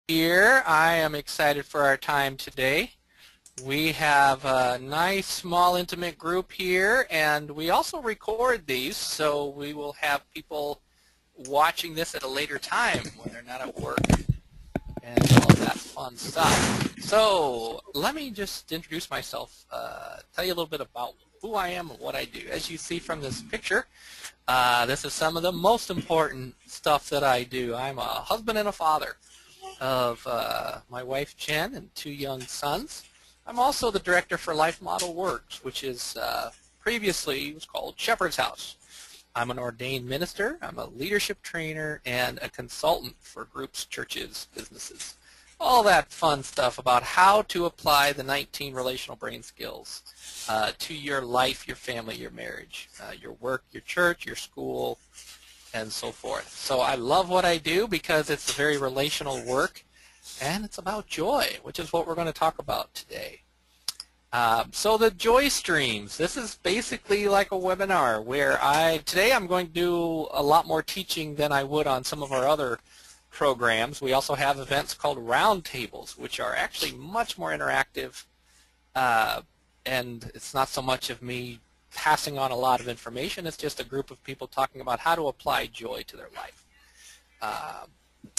here. I am excited for our time today. We have a nice small intimate group here, and we also record these, so we will have people watching this at a later time when they're not at work and all of that fun stuff. So let me just introduce myself, tell you a little bit about who I am and what I do. As you see from this picture, this is some of the most important stuff that I do. I'm a husband and a father of my wife Jen and 2 young sons. I'm also the director for Life Model Works, which is previously was called Shepherd's House. I'm an ordained minister, I'm a leadership trainer, and a consultant for groups, churches, businesses. All that fun stuff about how to apply the 19 relational brain skills to your life, your family, your marriage, your work, your church, your school, and so forth. So I love what I do because it's a very relational work, and it's about joy, which is what we're going to talk about today. So the JOYStreams, this is basically like a webinar where today I'm going to do a lot more teaching than I would on some of our other programs. We also have events called roundtables, which are actually much more interactive, and it's not so much of me passing on a lot of information. It's just a group of people talking about how to apply joy to their life.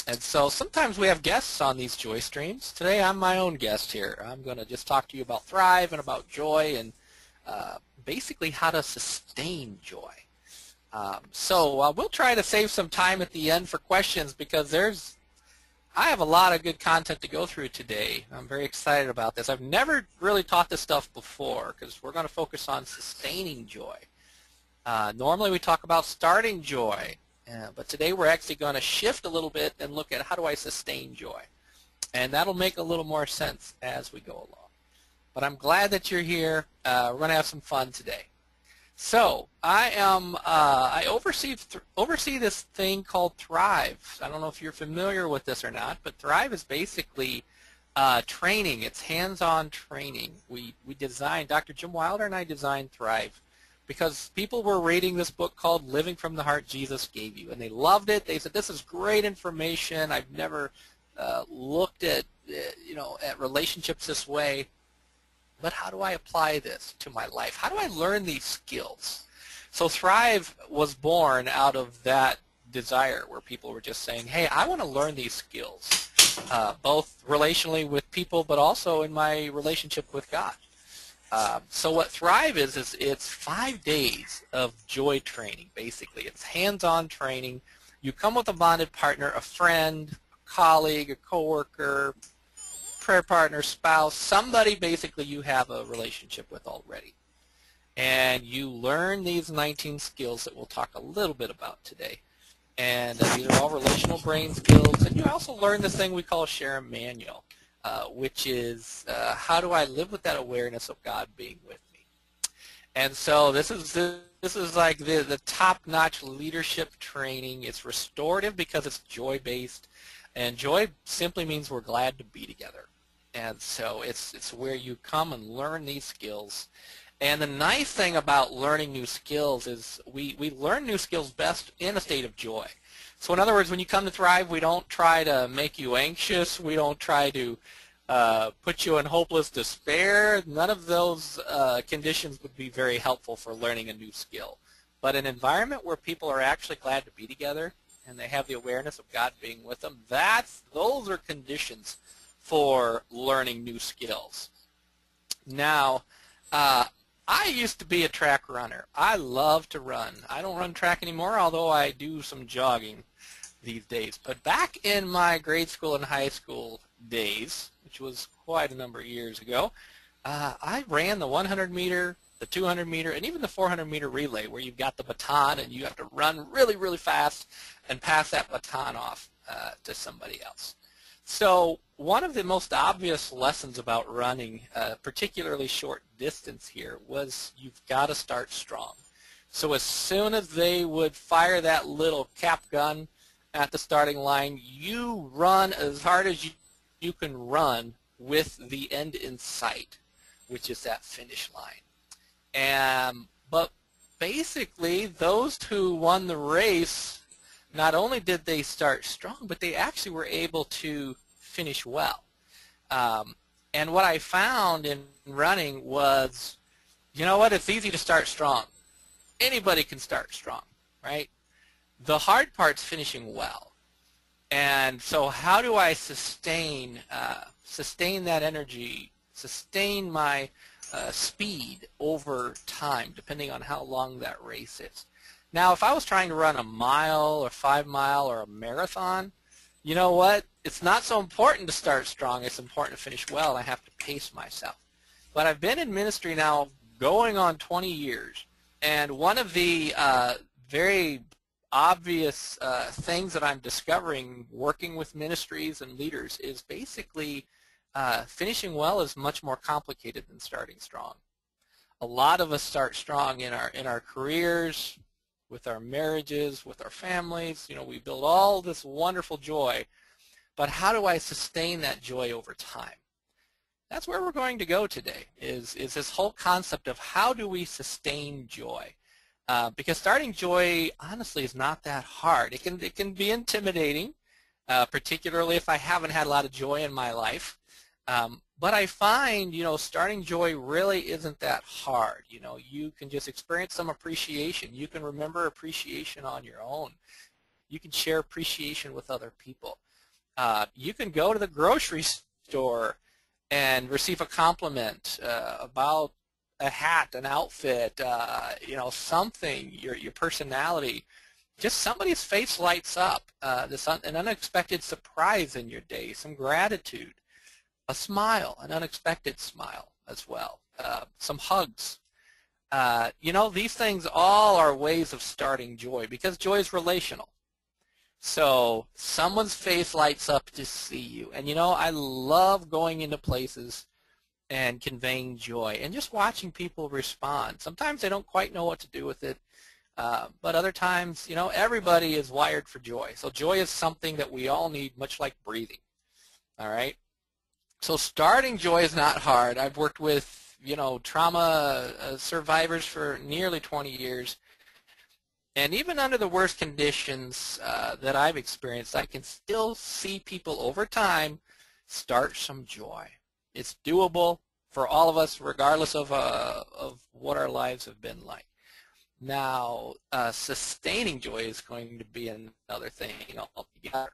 And so sometimes we have guests on these JOYStreams. Today I'm my own guest here. I'm going to just talk to you about Thrive and about joy and basically how to sustain joy. So we'll try to save some time at the end for questions because I have a lot of good content to go through today. I'm very excited about this. I've never really taught this stuff before because we're going to focus on sustaining joy. Normally we talk about starting joy. But today we're actually going to shift a little bit and look at how do I sustain joy. And that'll make a little more sense as we go along. But I'm glad that you're here. We're going to have some fun today. So I oversee this thing called Thrive. I don't know if you're familiar with this or not, but Thrive is basically training. It's hands-on training. We designed, Dr. Jim Wilder and I designed Thrive because people were reading this book called Living from the Heart Jesus Gave You, and they loved it. They said, this is great information. I've never looked at, at relationships this way, but how do I apply this to my life? How do I learn these skills? So Thrive was born out of that desire where people were just saying, hey, I want to learn these skills, both relationally with people, but also in my relationship with God. So what Thrive is it's 5 days of joy training, basically. It's hands-on training. You come with a bonded partner, a friend, a colleague, a coworker, prayer partner, spouse, somebody basically you have a relationship with already. And you learn these 19 skills that we'll talk a little bit about today. And these are all relational brain skills. And you also learn this thing we call Share Manual. Which is how do I live with that awareness of God being with me? And so this is like the top-notch leadership training. It's restorative because it's joy-based, and joy simply means we're glad to be together. And so it's where you come and learn these skills. And the nice thing about learning new skills is we learn new skills best in a state of joy. So in other words, when you come to Thrive, we don't try to make you anxious. We don't try to put you in hopeless despair. None of those conditions would be very helpful for learning a new skill. But an environment where people are actually glad to be together and they have the awareness of God being with them, those are conditions for learning new skills. Now, I used to be a track runner. I love to run. I don't run track anymore, although I do some jogging these days. But back in my grade school and high school days, which was quite a number of years ago, I ran the 100-meter, the 200-meter, and even the 400-meter relay where you've got the baton and you have to run really, really fast and pass that baton off to somebody else. So one of the most obvious lessons about running, particularly short distance here, was you've got to start strong. So as soon as they would fire that little cap gun at the starting line, you run as hard as you can run with the end in sight, which is that finish line. But basically, those who won the race, not only did they start strong, but they actually were able to finish well. And what I found in running was, you know what, it's easy to start strong. Anybody can start strong, right? The hard part's finishing well. And so how do I sustain that energy, sustain my speed over time, depending on how long that race is? Now, if I was trying to run a mile or 5 mile or a marathon, you know what? It's not so important to start strong. It's important to finish well. I have to pace myself. But I've been in ministry now going on 20 years, and one of the very obvious things that I'm discovering working with ministries and leaders is basically finishing well is much more complicated than starting strong. A lot of us start strong in our careers, with our marriages, with our families. You know, we build all this wonderful joy, but how do I sustain that joy over time? That's where we're going to go today, is this whole concept of how do we sustain joy. Because starting joy, honestly, is not that hard. It can be intimidating, particularly if I haven't had a lot of joy in my life. But I find, you know, starting joy really isn't that hard. You know, you can just experience some appreciation. You can remember appreciation on your own. You can share appreciation with other people. You can go to the grocery store and receive a compliment about a hat, an outfit, you know, something, your personality. Just somebody's face lights up, an unexpected surprise in your day, some gratitude, a smile, an unexpected smile as well, some hugs. You know, these things all are ways of starting joy, because joy is relational. So someone's face lights up to see you. And you know, I love going into places and conveying joy and just watching people respond. Sometimes they don't quite know what to do with it, but other times, you know, everybody is wired for joy. So joy is something that we all need, much like breathing. All right? So starting joy is not hard. I've worked with, you know, trauma survivors for nearly 20 years. And even under the worst conditions that I've experienced, I can still see people over time start some joy. It's doable for all of us, regardless of what our lives have been like. Now, sustaining joy is going to be another thing altogether.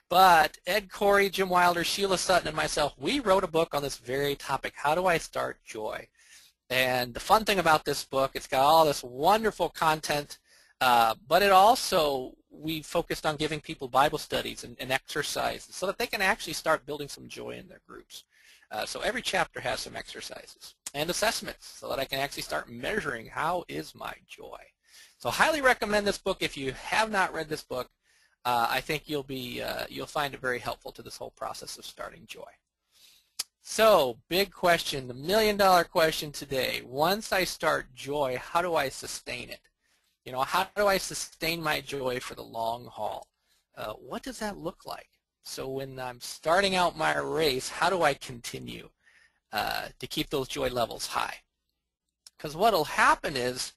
But Ed Corey, Jim Wilder, Sheila Sutton, and myself, we wrote a book on this very topic, How Do I Start Joy? And the fun thing about this book, it's got all this wonderful content, but it also, we focused on giving people Bible studies and exercises so that they can actually start building some joy in their groups. So every chapter has some exercises and assessments so that I can actually start measuring how is my joy. So I highly recommend this book. If you have not read this book, I think you'll find it very helpful to this whole process of starting joy. So, big question, the million-dollar question today. Once I start joy, how do I sustain it? You know, how do I sustain my joy for the long haul? What does that look like? So when I'm starting out my race, how do I continue to keep those joy levels high? Because what will happen is,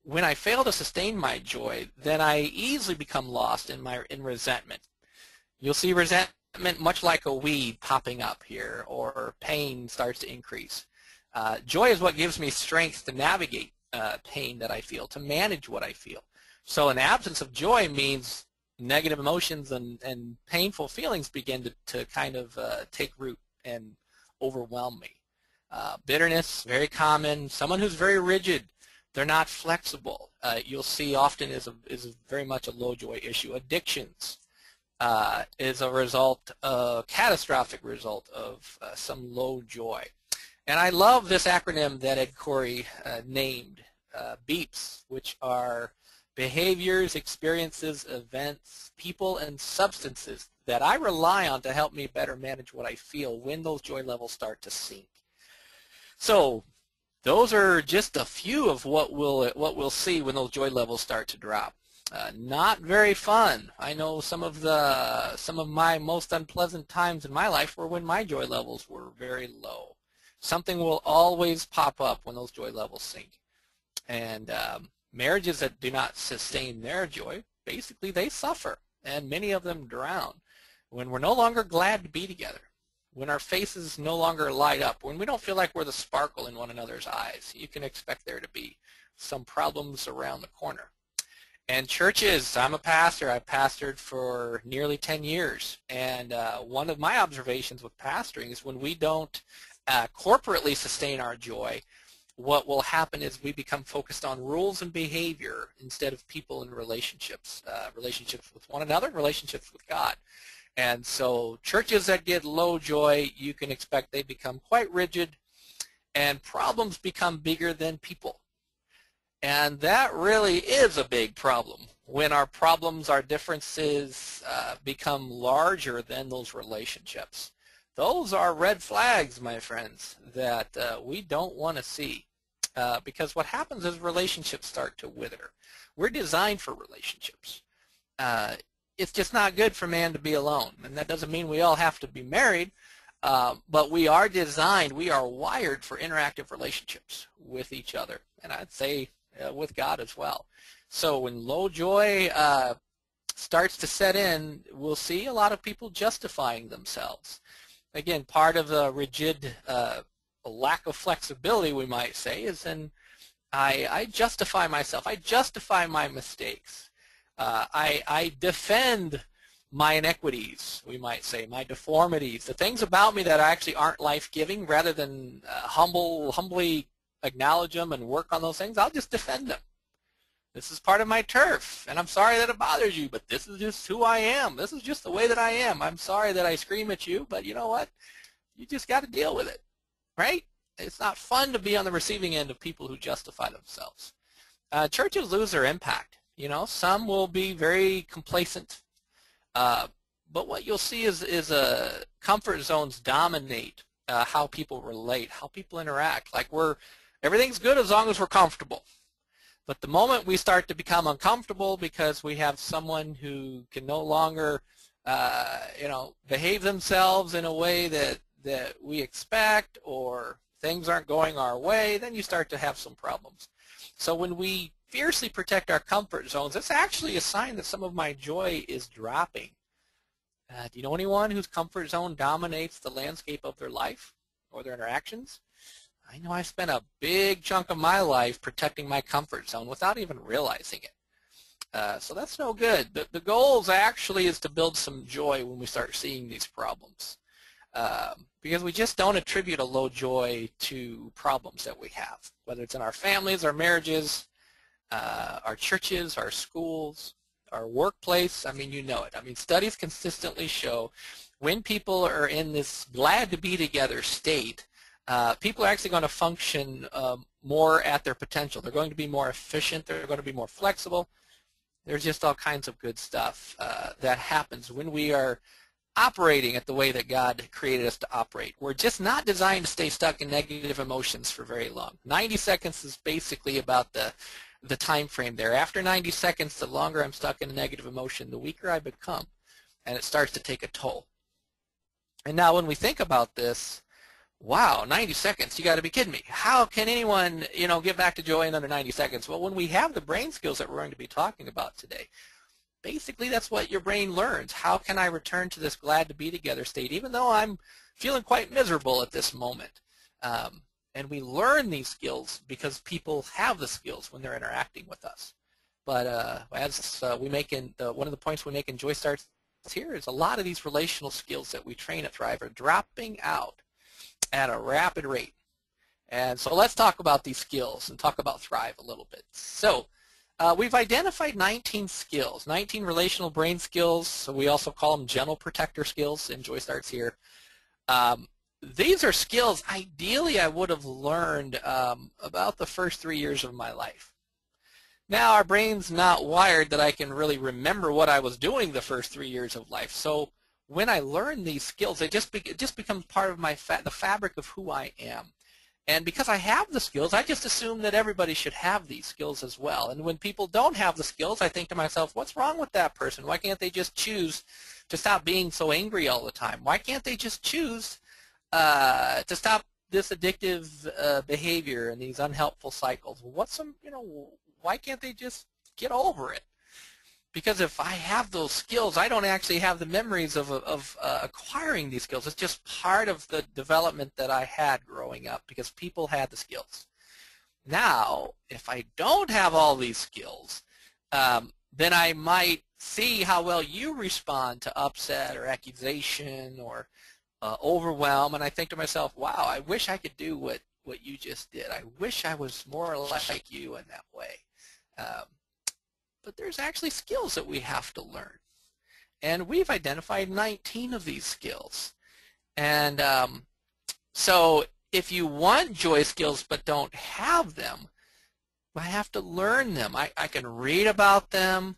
when I fail to sustain my joy, then I easily become lost in resentment. You'll see resentment much like a weed popping up here, or pain starts to increase. Joy is what gives me strength to navigate pain that I feel, to manage what I feel. So an absence of joy means negative emotions and painful feelings begin to kind of take root and overwhelm me. Bitterness, very common. Someone who's very rigid, they're not flexible. You'll see often is very much a low joy issue. Addictions is a result, a catastrophic result of some low joy. And I love this acronym that Ed Corey named, BEEPS, which are behaviors, experiences, events, people, and substances that I rely on to help me better manage what I feel when those joy levels start to sink. So those are just a few of what we'll see when those joy levels start to drop. Not very fun. I know some of my most unpleasant times in my life were when my joy levels were very low. Something will always pop up when those joy levels sink. And marriages that do not sustain their joy, basically they suffer, and many of them drown when we're no longer glad to be together, when our faces no longer light up, when we don't feel like we're the sparkle in one another's eyes, you can expect there to be some problems around the corner. And churches, I'm a pastor. I've pastored for nearly 10 years. And one of my observations with pastoring is when we don't corporately sustain our joy, what will happen is we become focused on rules and behavior instead of people and relationships, relationships with one another, relationships with God. And so churches that get low joy, you can expect they become quite rigid, and problems become bigger than people. And that really is a big problem when our problems, our differences become larger than those relationships. Those are red flags, my friends, that we don't want to see because what happens is relationships start to wither. We're designed for relationships. It's just not good for man to be alone, and that doesn't mean we all have to be married, but we are designed, we are wired for interactive relationships with each other, and I'd say with God as well. So when low joy starts to set in, we'll see a lot of people justifying themselves. Again, part of the rigid lack of flexibility, we might say, is in I justify myself. I justify my mistakes. I defend my inequities, we might say, my deformities, the things about me that actually aren't life-giving, rather than humbly acknowledge them and work on those things. I'll just defend them. This is part of my turf, and I'm sorry that it bothers you, but this is just who I am. This is just the way that I am. I'm sorry that I scream at you, but you know what? You just got to deal with it, right? It's not fun to be on the receiving end of people who justify themselves. Churches lose their impact. You know, some will be very complacent, but what you'll see is comfort zones dominate how people relate, how people interact. Like everything's good as long as we're comfortable. But the moment we start to become uncomfortable because we have someone who can no longer, behave themselves in a way that we expect, or things aren't going our way, then you start to have some problems. So when we fiercely protect our comfort zones, it's actually a sign that some of my joy is dropping. Do you know anyone whose comfort zone dominates the landscape of their life or their interactions? I know I spent a big chunk of my life protecting my comfort zone without even realizing it. So that's no good. The goal actually is to build some joy when we start seeing these problems, because we just don't attribute a low joy to problems that we have, whether it's in our families, our marriages, our churches, our schools, our workplace. I mean, you know it. I mean, studies consistently show when people are in this glad to be together state, people are actually going to function more at their potential. They're going to be more efficient. They're going to be more flexible. There's just all kinds of good stuff that happens when we are operating at the way that God created us to operate. We're just not designed to stay stuck in negative emotions for very long. 90 seconds is basically about the time frame there. After 90 seconds, the longer I'm stuck in a negative emotion, the weaker I become, and it starts to take a toll. And now when we think about this, wow, 90 seconds, you got to be kidding me. How can anyone, get back to joy in under 90 seconds? Well, when we have the brain skills that we're going to be talking about today, basically that's what your brain learns. How can I return to this glad to be together state even though I'm feeling quite miserable at this moment? And we learn these skills because people have the skills when they're interacting with us. But as we make one of the points we make in Joy Starts here is a lot of these relational skills that we train at Thrive are dropping out at a rapid rate. And so let's talk about these skills and talk about Thrive a little bit. So we've identified 19 skills, 19 relational brain skills. So we also call them gentle protector skills in Joy Starts here. These are skills ideally I would have learned about the first 3 years of my life. Now our brain's not wired that I can really remember what I was doing the first 3 years of life. So when I learn these skills, it just becomes part of the fabric of who I am. And because I have the skills, I just assume that everybody should have these skills as well. And when people don't have the skills, I think to myself, what's wrong with that person? Why can't they just choose to stop being so angry all the time? Why can't they just choose to stop this addictive behavior and these unhelpful cycles? Why can't they just get over it? Because if I have those skills, I don't actually have the memories of acquiring these skills. It's just part of the development that I had growing up because people had the skills. Now, if I don't have all these skills, then I might see how well you respond to upset or accusation or overwhelm, and I think to myself, wow, I wish I could do what you just did. I wish I was more like you in that way. But there's actually skills that we have to learn. And we've identified 19 of these skills. And so if you want joy skills but don't have them, I have to learn them. I can read about them.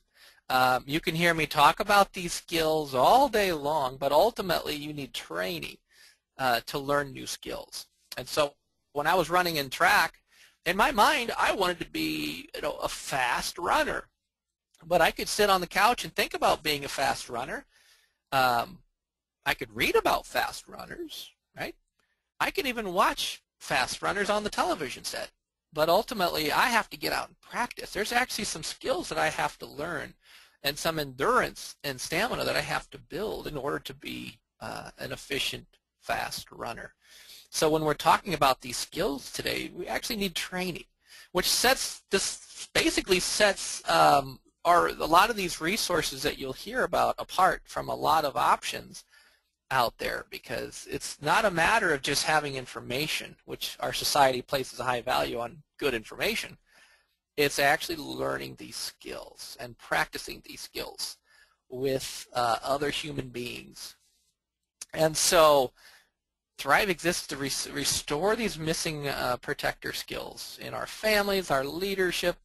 You can hear me talk about these skills all day long, but ultimately you need training to learn new skills. And so when I was running in track, in my mind, I wanted to be a fast runner. But I could sit on the couch and think about being a fast runner. I could read about fast runners, right? I could even watch fast runners on the television set. But ultimately, I have to get out and practice. There's actually some skills that I have to learn and some endurance and stamina that I have to build in order to be an efficient, fast runner. So when we're talking about these skills today, we actually need training, which basically sets a lot of these resources that you'll hear about apart from a lot of options out there, because it's not a matter of just having information, which our society places a high value on good information. It's actually learning these skills and practicing these skills with other human beings. And so Thrive exists to restore these missing protector skills in our families, our leadership,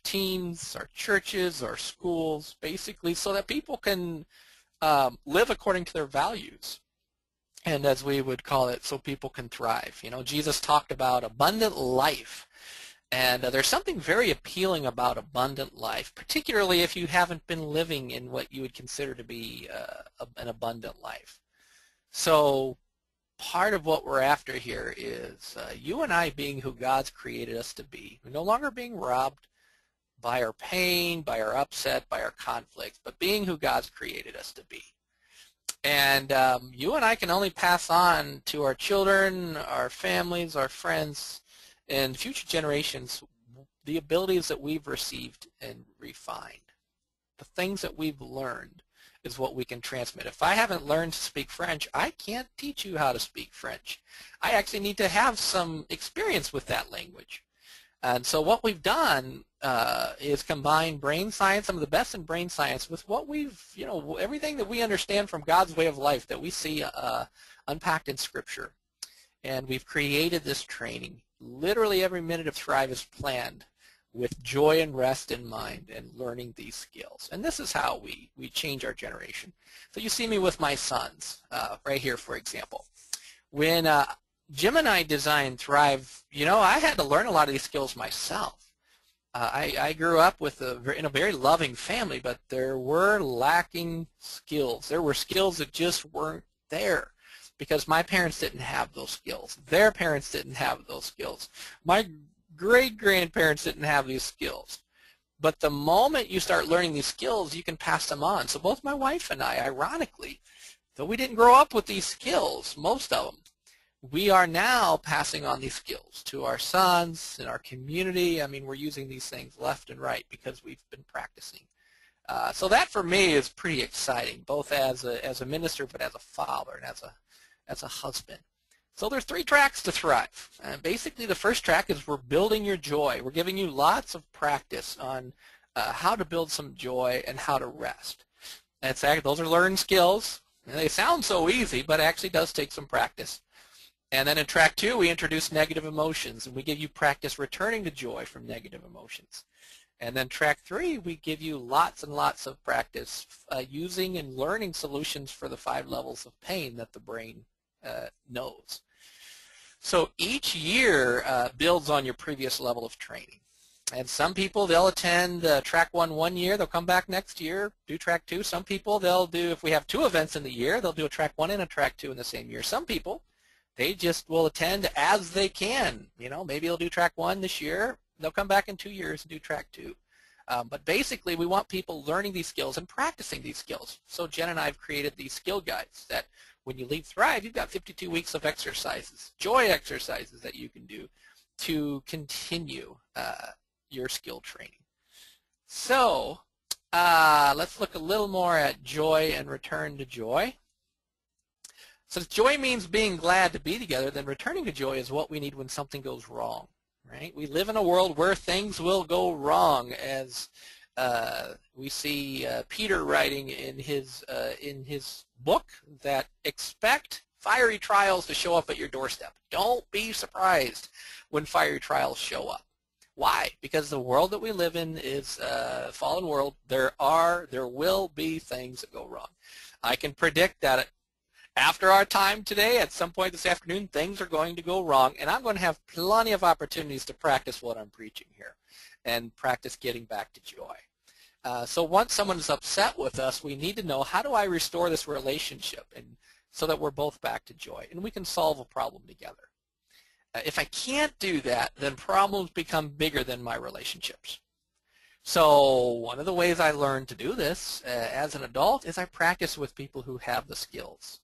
teams, our churches, our schools, basically so that people can live according to their values, and as we would call it, so people can thrive. You know, Jesus talked about abundant life, and there's something very appealing about abundant life, particularly if you haven't been living in what you would consider to be an abundant life. So part of what we're after here is you and I being who God's created us to be. We're no longer being robbed by our pain, by our upset, by our conflicts, but being who God's created us to be. And you and I can only pass on to our children, our families, our friends, and future generations the abilities that we've received and refined. The things that we've learned is what we can transmit. If I haven't learned to speak French, I can't teach you how to speak French. I actually need to have some experience with that language. And so what we've done is combine brain science, some of the best in brain science, with what we've, everything that we understand from God's way of life that we see unpacked in Scripture. And we've created this training. Literally every minute of Thrive is planned with joy and rest in mind and learning these skills. And this is how we change our generation. So you see me with my sons right here, for example. When Jim and I designed Thrive, I had to learn a lot of these skills myself. I grew up in a very loving family, but there were lacking skills. There were skills that just weren't there because my parents didn't have those skills. Their parents didn't have those skills. My great-grandparents didn't have these skills. But the moment you start learning these skills, you can pass them on. So both my wife and I, ironically, though we didn't grow up with these skills, most of them, we are now passing on these skills to our sons in our community. I mean, we're using these things left and right because we've been practicing. So that for me is pretty exciting, both as a minister, but as a father and as a husband. So there's 3 tracks to Thrive. Basically, the first track is we're building your joy. We're giving you lots of practice on how to build some joy and how to rest. Those are learned skills. And they sound so easy, but it actually does take some practice. And then in track 2, we introduce negative emotions, and we give you practice returning to joy from negative emotions. And then track 3, we give you lots and lots of practice using and learning solutions for the 5 levels of pain that the brain knows. So each year builds on your previous level of training. And some people, they'll attend track 1 year, they'll come back next year, do track 2. Some people, they'll do, if we have 2 events in the year, they'll do a track 1 and a track 2 in the same year. Some people, they just will attend as they can. Maybe they'll do track 1 this year, they'll come back in 2 years and do track 2. But basically, we want people learning these skills and practicing these skills. So Jen and I have created these skill guides that when you leave Thrive, you've got 52 weeks of exercises, joy exercises that you can do to continue your skill training. So let's look a little more at joy and return to joy. Since joy means being glad to be together, then returning to joy is what we need when something goes wrong, right? We live in a world where things will go wrong, as we see Peter writing in his book that expect fiery trials to show up at your doorstep. Don't be surprised when fiery trials show up. Why? Because the world that we live in is a fallen world. There will be things that go wrong. I can predict that after our time today, at some point this afternoon, things are going to go wrong, and I'm going to have plenty of opportunities to practice what I'm preaching here and practice getting back to joy. So once someone is upset with us, we need to know, how do I restore this relationship and so that we're both back to joy, and we can solve a problem together. If I can't do that, then problems become bigger than my relationships. So one of the ways I learned to do this as an adult is I practice with people who have the skills.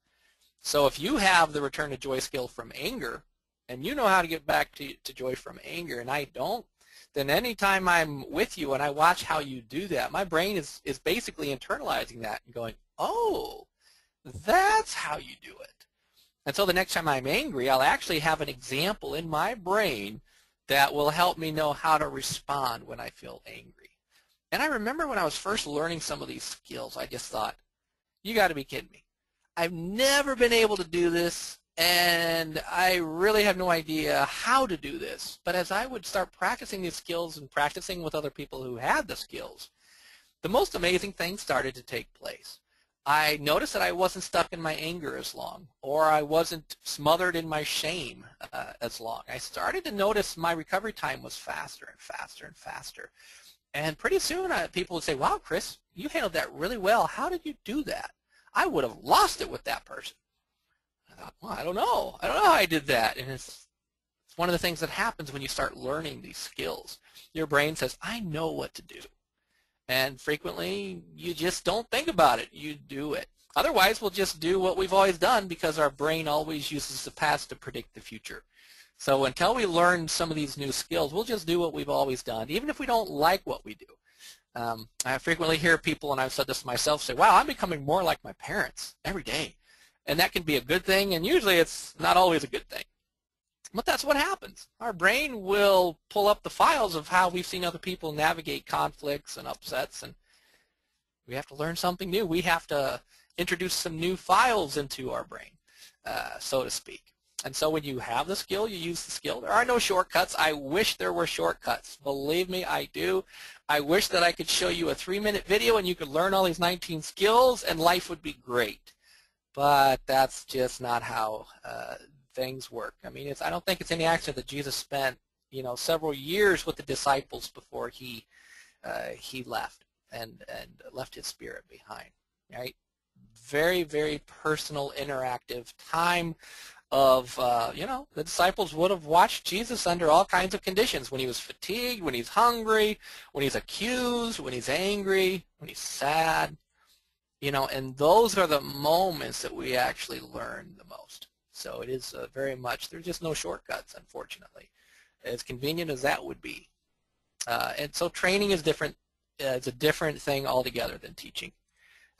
So if you have the return to joy skill from anger, and you know how to get back to joy from anger, and I don't, then anytime I'm with you and I watch how you do that, my brain is basically internalizing that and going, oh, that's how you do it. And so the next time I'm angry, I'll actually have an example in my brain that will help me know how to respond when I feel angry. And I remember when I was first learning some of these skills, I just thought, you got to be kidding me. I've never been able to do this, and I really have no idea how to do this. But as I would start practicing these skills and practicing with other people who had the skills, the most amazing things started to take place. I noticed that I wasn't stuck in my anger as long, or I wasn't smothered in my shame as long. I started to notice my recovery time was faster and faster and faster. And pretty soon people would say, wow, Chris, you handled that really well. How did you do that? I would have lost it with that person. I thought, well, I don't know how I did that. And it's one of the things that happens when you start learning these skills. Your brain says, I know what to do. And frequently, you just don't think about it. You do it. Otherwise, we'll just do what we've always done because our brain always uses the past to predict the future. So until we learn some of these new skills, we'll just do what we've always done, even if we don't like what we do. I frequently hear people, and I've said this to myself, say, wow, I'm becoming more like my parents every day. And that can be a good thing, and usually it's not always a good thing. But that's what happens. Our brain will pull up the files of how we've seen other people navigate conflicts and upsets, and we have to learn something new. We have to introduce some new files into our brain, so to speak. And so when you have the skill, you use the skill. There are no shortcuts. I wish there were shortcuts. Believe me, I do. I wish that I could show you a 3-minute video and you could learn all these 19 skills and life would be great. But that's just not how things work. I mean, I don't think it's any accident that Jesus spent, several years with the disciples before he left and left his spirit behind. Right? Very, very personal, interactive time of, the disciples would have watched Jesus under all kinds of conditions, when he was fatigued, when he's hungry, when he's accused, when he's angry, when he's sad, and those are the moments that we actually learn the most. So it is very much, there's just no shortcuts, unfortunately, as convenient as that would be. And so training is different. It's a different thing altogether than teaching.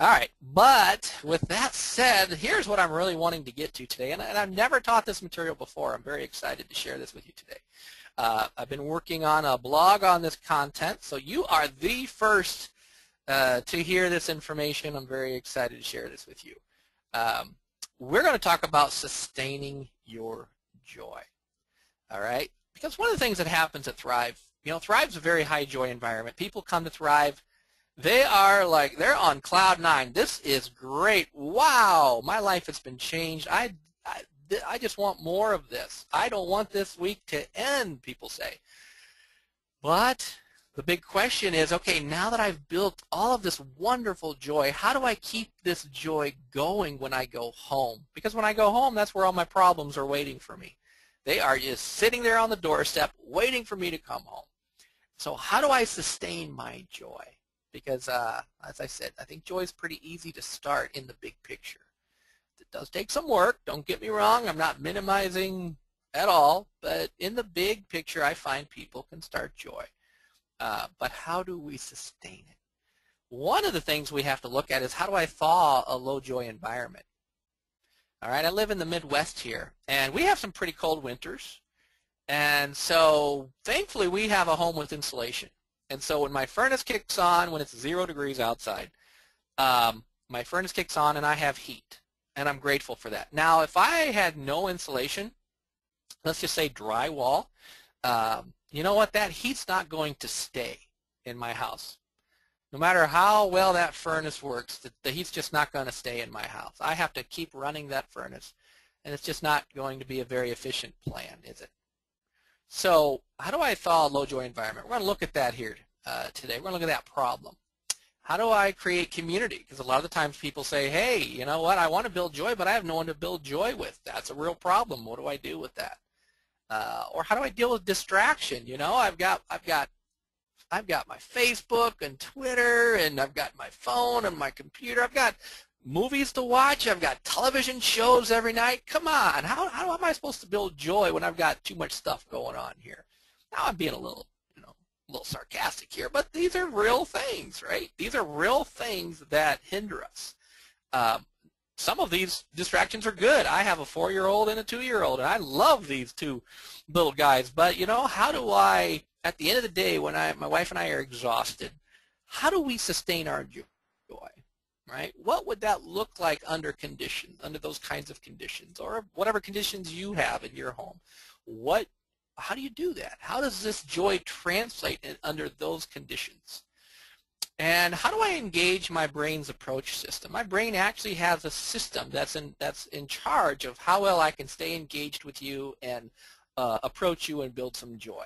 All right, but with that said, here's what I'm really wanting to get to today, and I've never taught this material before. I'm very excited to share this with you today. I've been working on a blog on this content, so you are the first to hear this information. I'm very excited to share this with you. We're going to talk about sustaining your joy, all right? Because one of the things that happens at Thrive, Thrive's a very high joy environment. People come to Thrive. They are like, they're on cloud 9. This is great. Wow, my life has been changed. I just want more of this. I don't want this week to end, people say. But the big question is, okay, now that I've built all of this wonderful joy, how do I keep this joy going when I go home? Because when I go home, that's where all my problems are waiting for me. They are just sitting there on the doorstep waiting for me to come home. So how do I sustain my joy? Because as I said, I think joy is pretty easy to start in the big picture. It does take some work, don't get me wrong, I'm not minimizing at all, but in the big picture I find people can start joy. But how do we sustain it? One of the things we have to look at is how do I thaw a low joy environment? All right, I live in the Midwest here, and we have some pretty cold winters. And so thankfully we have a home with insulation. And so when my furnace kicks on, when it's 0 degrees outside, my furnace kicks on and I have heat. And I'm grateful for that. Now if I had no insulation, let's just say drywall, you know what, that heat's not going to stay in my house. No matter how well that furnace works, the heat's just not going to stay in my house. I have to keep running that furnace, and it's just not going to be a very efficient plan, is it? So how do I thaw a low joy environment? We're going to look at that here today. We're going to look at that problem. How do I create community? Because a lot of the times people say, hey, you know what, I want to build joy, but I have no one to build joy with. That's a real problem. What do I do with that? Or how do I deal with distraction? You know, I've got my Facebook and Twitter, and I've got my phone and my computer. I've got movies to watch. I've got television shows every night. Come on, how am I supposed to build joy when I've got too much stuff going on here? Now I'm being a little sarcastic here, but these are real things, right? These are real things that hinder us. Some of these distractions are good. I have a 4-year-old and a 2-year-old, and I love these two little guys. But you know, how do I, at the end of the day, when my wife and I are exhausted, how do we sustain our joy? Right? What would that look like under those kinds of conditions, or whatever conditions you have in your home? How do you do that? How does this joy translate under those conditions? And how do I engage my brain's approach system? My brain actually has a system that's in charge of how well I can stay engaged with you and approach you and build some joy.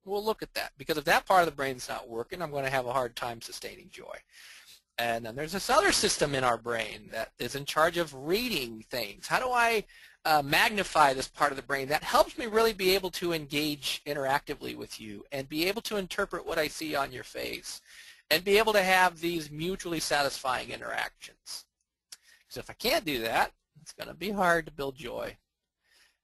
We'll look at that, because if that part of the brain's not working, I'm going to have a hard time sustaining joy. And then there's this other system in our brain that is in charge of reading things. How do I magnify this part of the brain that helps me really be able to engage interactively with you and be able to interpret what I see on your face and be able to have these mutually satisfying interactions? Because if I can't do that, it's going to be hard to build joy.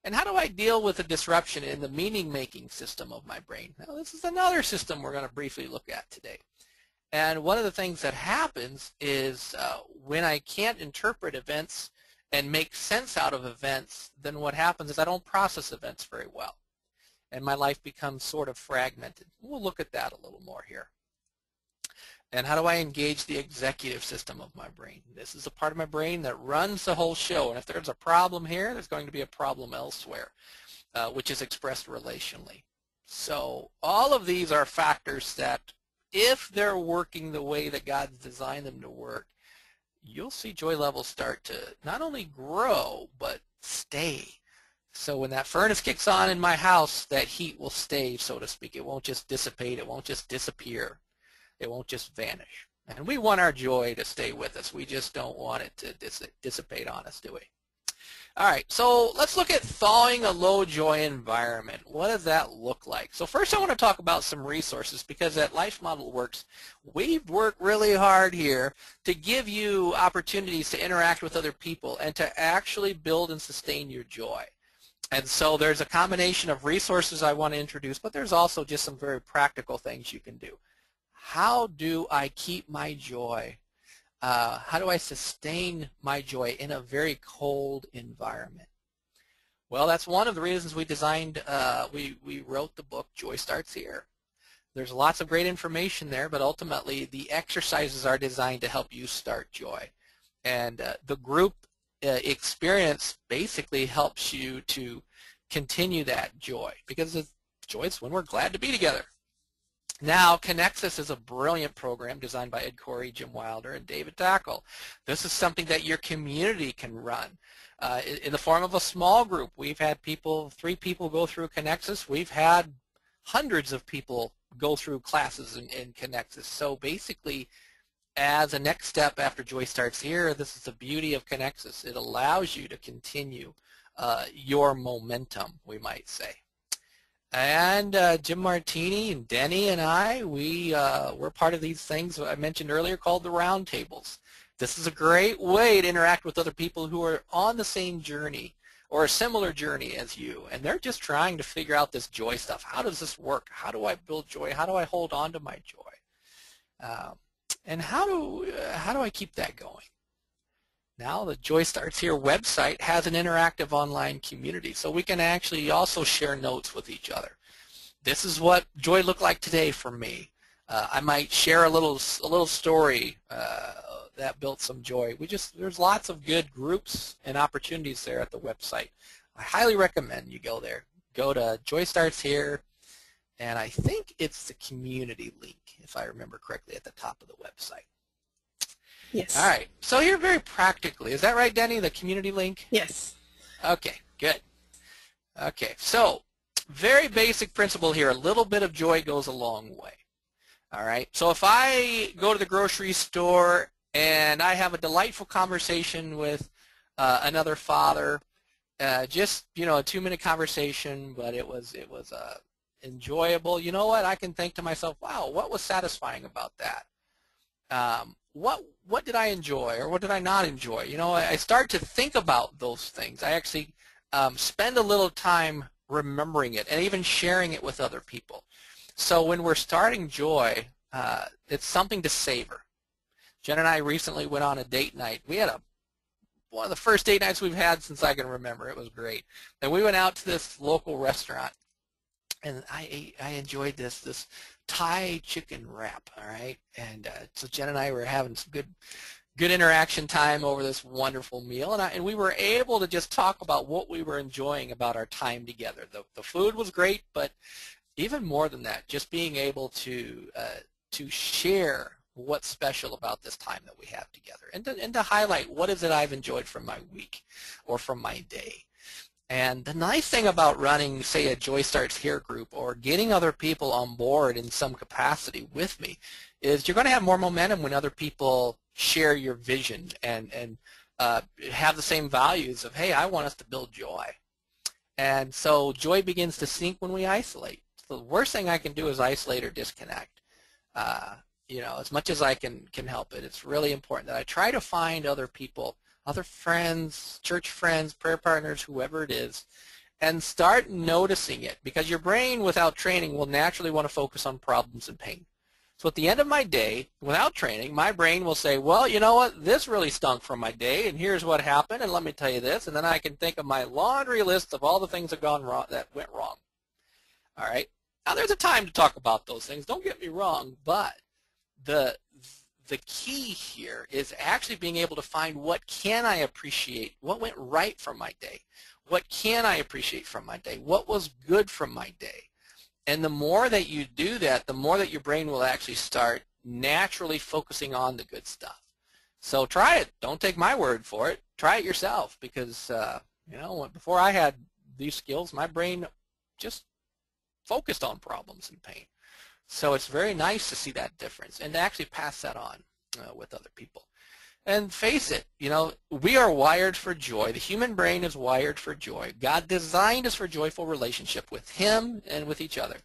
And how do I deal with a disruption in the meaning-making system of my brain? Now, this is another system we're going to briefly look at today. And one of the things that happens is when I can't interpret events and make sense out of events, then what happens is I don't process events very well. And my life becomes sort of fragmented. We'll look at that a little more here. And how do I engage the executive system of my brain? This is a part of my brain that runs the whole show. And if there's a problem here, there's going to be a problem elsewhere, which is expressed relationally. So all of these are factors that, if they're working the way that God's designed them to work, you'll see joy levels start to not only grow, but stay. So when that furnace kicks on in my house, that heat will stay, so to speak. It won't just dissipate. It won't just disappear. It won't just vanish. And we want our joy to stay with us. We just don't want it to dissipate on us, do we? All right, so let's look at thawing a low joy environment. What does that look like? So first I want to talk about some resources, because at Life Model Works, we've worked really hard here to give you opportunities to interact with other people and to actually build and sustain your joy. And so there's a combination of resources I want to introduce, but there's also just some very practical things you can do. How do I keep my joy? How do I sustain my joy in a very cold environment? Well, that's one of the reasons we designed, we wrote the book, Joy Starts Here. There's lots of great information there, but ultimately the exercises are designed to help you start joy. And the group experience basically helps you to continue that joy, because joy is when we're glad to be together. Now, Connexus is a brilliant program designed by Ed Corey, Jim Wilder, and David Tackle. This is something that your community can run in the form of a small group. We've had 3 people go through Connexus. We've had hundreds of people go through classes in Connexus. So basically, as a next step after Joy Starts Here, this is the beauty of Connexus. It allows you to continue your momentum, we might say. And Jim Martini and Denny and I, we're part of these things I mentioned earlier called the roundtables. This is a great way to interact with other people who are on the same journey or a similar journey as you, and they're just trying to figure out this joy stuff. How does this work? How do I build joy? How do I hold on to my joy? And how do I keep that going? Now the Joy Starts Here website has an interactive online community, so we can actually also share notes with each other. This is what joy looked like today for me. I might share a little story that built some joy. There's lots of good groups and opportunities there at the website. I highly recommend you go there. Go to Joy Starts Here, and I think it's the community link, if I remember correctly, at the top of the website. Yes. All right. So here very practically, is that right, Denny, the community link? Yes. Okay, good. Okay, so very basic principle here. A little bit of joy goes a long way. All right. So if I go to the grocery store and I have a delightful conversation with another father, just, you know, a 2-minute conversation, but it was enjoyable. You know what? I can think to myself, wow, what was satisfying about that? What did I enjoy or what did I not enjoy? You know, I start to think about those things. I actually spend a little time remembering it and even sharing it with other people. So when we're starting joy, it's something to savor. Jen and I recently went on a date night. We had one of the first date nights we've had since I can remember. It was great. And we went out to this local restaurant, and I enjoyed this Thai chicken wrap, all right? And so Jen and I were having some good interaction time over this wonderful meal, and we were able to just talk about what we were enjoying about our time together. The food was great, but even more than that, just being able to share what's special about this time that we have together, and to highlight what is it I've enjoyed from my week or from my day. And the nice thing about running, say, a Joy Starts Here group or getting other people on board in some capacity with me is you're going to have more momentum when other people share your vision and have the same values of, hey, I want us to build joy. And so joy begins to sink when we isolate. So the worst thing I can do is isolate or disconnect. You know, as much as I can help it, it's really important that I try to find other people, other friends, church friends, prayer partners, whoever it is, and start noticing it, because your brain without training will naturally want to focus on problems and pain. So at the end of my day, without training, my brain will say, well, you know what, this really stunk from my day, and here's what happened, and let me tell you this, and then I can think of my laundry list of all the things that went wrong. All right? Now, there's a time to talk about those things, don't get me wrong, but the key here is actually being able to find what can I appreciate, what went right from my day, what can I appreciate from my day, what was good from my day. And the more that you do that, the more that your brain will actually start naturally focusing on the good stuff. So try it. Don't take my word for it. Try it yourself, because you know, before I had these skills, my brain just focused on problems and pain. So it's very nice to see that difference and to actually pass that on with other people. And face it, you know, we are wired for joy. The human brain is wired for joy. God designed us for joyful relationship with Him and with each other.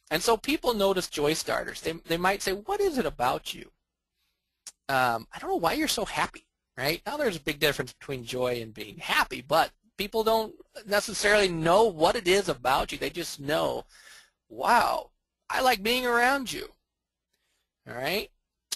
And so people notice joy starters. They might say, what is it about you? I don't know why you're so happy, right? Now there's a big difference between joy and being happy, but people don't necessarily know what it is about you. They just know, wow, I like being around you, all right?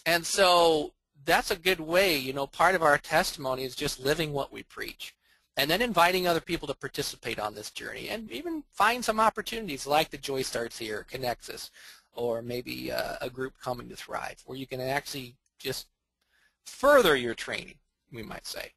And so that's a good way, you know, part of our testimony is just living what we preach, and then inviting other people to participate on this journey, and even find some opportunities like the Joy Starts Here, Connects Us, or maybe a group Coming to Thrive, where you can actually just further your training, we might say.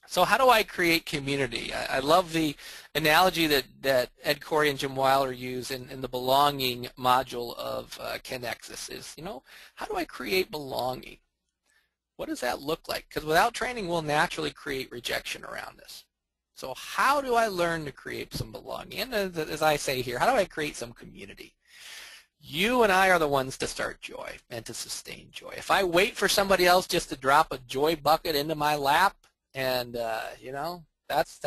So how do I create community? I love the analogy that Ed Corey and Jim Weiler use in the belonging module of Connexus is, you know, how do I create belonging? What does that look like? Because without training, we'll naturally create rejection around us. So how do I learn to create some belonging? And as I say here, how do I create some community? You and I are the ones to start joy and to sustain joy. If I wait for somebody else just to drop a joy bucket into my lap, and you know, that's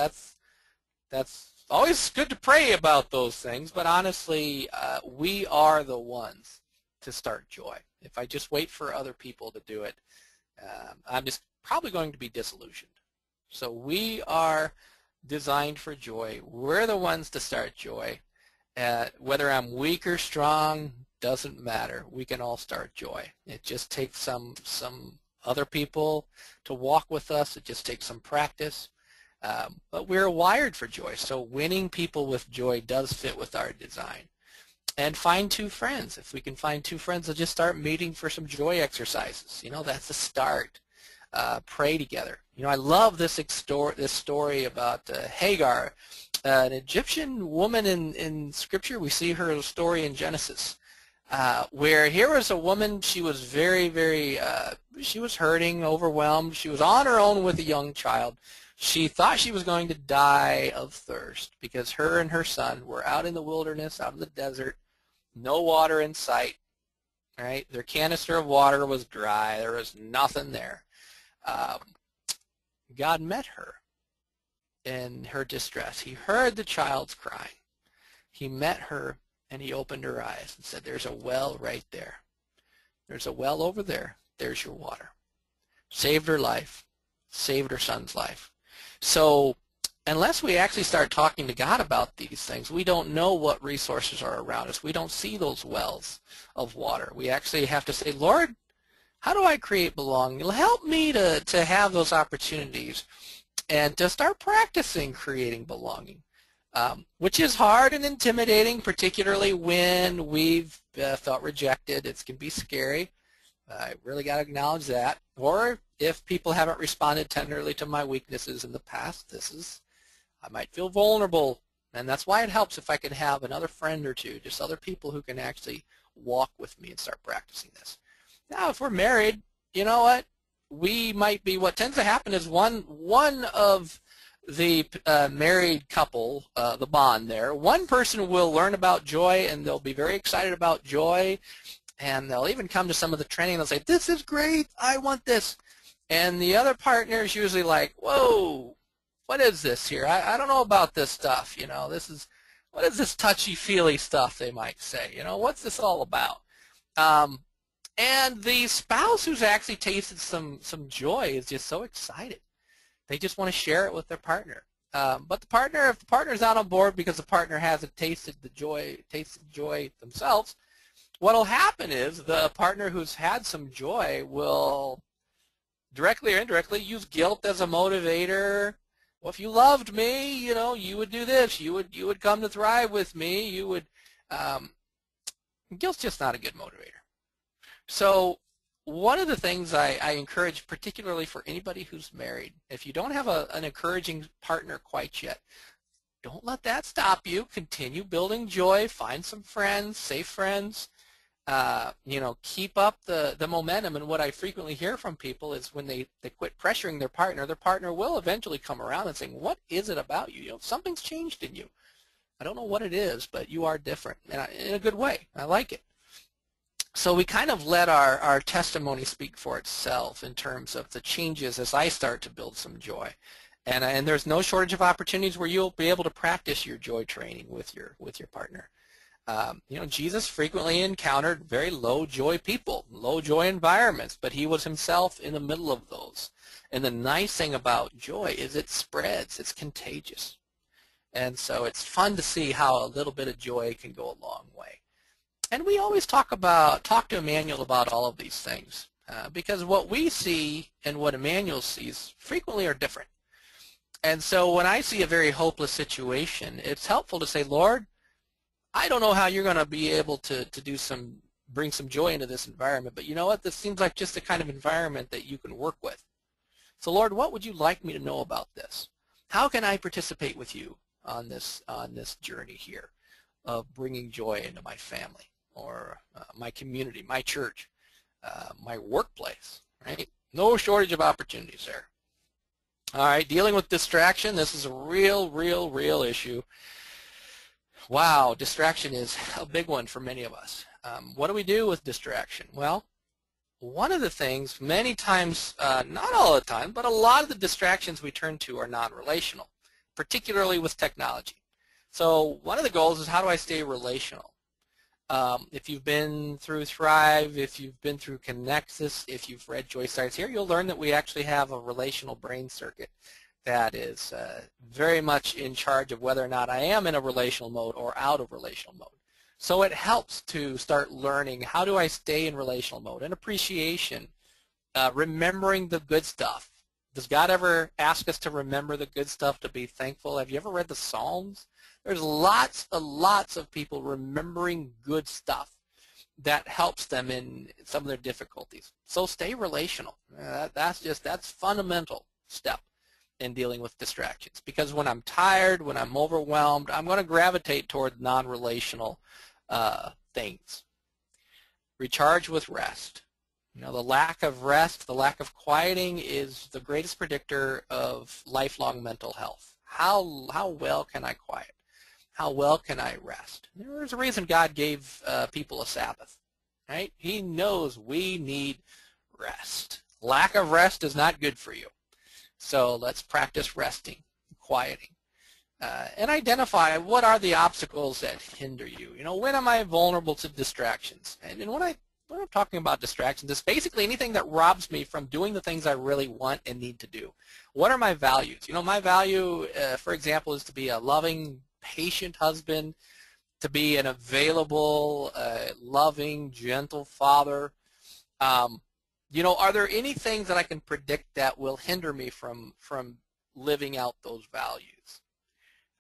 always good to pray about those things, but honestly, we are the ones to start joy. If I just wait for other people to do it, I'm just probably going to be disillusioned. So we are designed for joy. We're the ones to start joy. Whether I'm weak or strong doesn't matter. We can all start joy. It just takes some other people to walk with us. It just takes some practice. But we're wired for joy. So winning people with joy does fit with our design. And find two friends. If we can find two friends, they'll just start meeting for some joy exercises. You know, that's the start. Pray together. You know, I love this story about Hagar, an Egyptian woman in Scripture. We see her story in Genesis, where here was a woman. She was very, she was hurting, overwhelmed. She was on her own with a young child. She thought she was going to die of thirst because her and her son were out in the wilderness, out in the desert, no water in sight. Right? Their canister of water was dry. There was nothing there. God met her in her distress. He heard the child's crying. He met her and he opened her eyes and said, there's a well right there. There's a well over there. There's your water. Saved her life. Saved her son's life. So unless we actually start talking to God about these things, we don't know what resources are around us. We don't see those wells of water. We actually have to say, Lord, how do I create belonging? Help me to have those opportunities and to start practicing creating belonging, which is hard and intimidating, particularly when we've felt rejected. It can be scary. I really got to acknowledge that. Or if people haven't responded tenderly to my weaknesses in the past, I might feel vulnerable. And that's why it helps if I can have another friend or two, just other people who can actually walk with me and start practicing this. Now, if we're married, you know what? We might be, what tends to happen is one of the married couple, the bond there, one person will learn about joy and they'll be very excited about joy, and they'll even come to some of the training and they'll say, this is great, I want this. And the other partner is usually like, whoa, what is this here? I don't know about this stuff, you know, what is this touchy-feely stuff, they might say, you know, what's this all about? And the spouse who's actually tasted some joy is just so excited. They just want to share it with their partner. But the partner, if the partner's not on board because the partner hasn't tasted joy themselves, what'll happen is the partner who's had some joy will directly or indirectly use guilt as a motivator. Well, if you loved me, you know, you would do this. You would come to thrive with me. You would. Guilt's just not a good motivator. So one of the things I encourage, particularly for anybody who's married, if you don't have an encouraging partner quite yet, don't let that stop you. Continue building joy. Find some friends, safe friends. You know, keep up the momentum. And what I frequently hear from people is when they quit pressuring their partner will eventually come around and say, what is it about you? You know, something's changed in you. I don't know what it is, but you are different, and in a good way. I like it. So we kind of let our testimony speak for itself in terms of the changes as I start to build some joy. And there's no shortage of opportunities where you'll be able to practice your joy training with your partner. You know, Jesus frequently encountered very low joy people, low joy environments, but he was himself in the middle of those. And the nice thing about joy is it spreads, it's contagious. And so it's fun to see how a little bit of joy can go a long way. And we always talk to Emmanuel about all of these things because what we see and what Emmanuel sees frequently are different. And so when I see a very hopeless situation, it's helpful to say, Lord, I don't know how you're going to be able to bring some joy into this environment, but you know what? This seems like just the kind of environment that you can work with. So Lord, what would you like me to know about this? How can I participate with you on this journey here of bringing joy into my family or my community, my church, my workplace, right? No shortage of opportunities there. All right, dealing with distraction. This is a real issue. Wow, distraction is a big one for many of us. What do we do with distraction? Well, one of the things, many times, not all the time, but a lot of the distractions we turn to are non-relational, particularly with technology. So one of the goals is how do I stay relational? If you've been through Thrive, if you've been through Connexus, if you've read Joy Starts Here, you'll learn that we actually have a relational brain circuit that is very much in charge of whether or not I am in a relational mode or out of relational mode. So it helps to start learning how do I stay in relational mode, and appreciation, remembering the good stuff. Does God ever ask us to remember the good stuff, to be thankful? Have you ever read the Psalms? There's lots and lots of people remembering good stuff that helps them in some of their difficulties. So stay relational. That's fundamental step in dealing with distractions. Because when I'm tired, when I'm overwhelmed, I'm going to gravitate toward non-relational things. Recharge with rest. You know, the lack of rest, the lack of quieting is the greatest predictor of lifelong mental health. How well can I quiet? How well can I rest? There's a reason God gave people a Sabbath, right? He knows we need rest. Lack of rest is not good for you. So let's practice resting, quieting, and identify what are the obstacles that hinder you. You know, when am I vulnerable to distractions? And when I'm talking about distractions, it's basically anything that robs me from doing the things I really want and need to do. What are my values? You know, my value, for example, is to be a loving, patient husband, to be an available, loving, gentle father. You know, are there any things that I can predict that will hinder me from living out those values?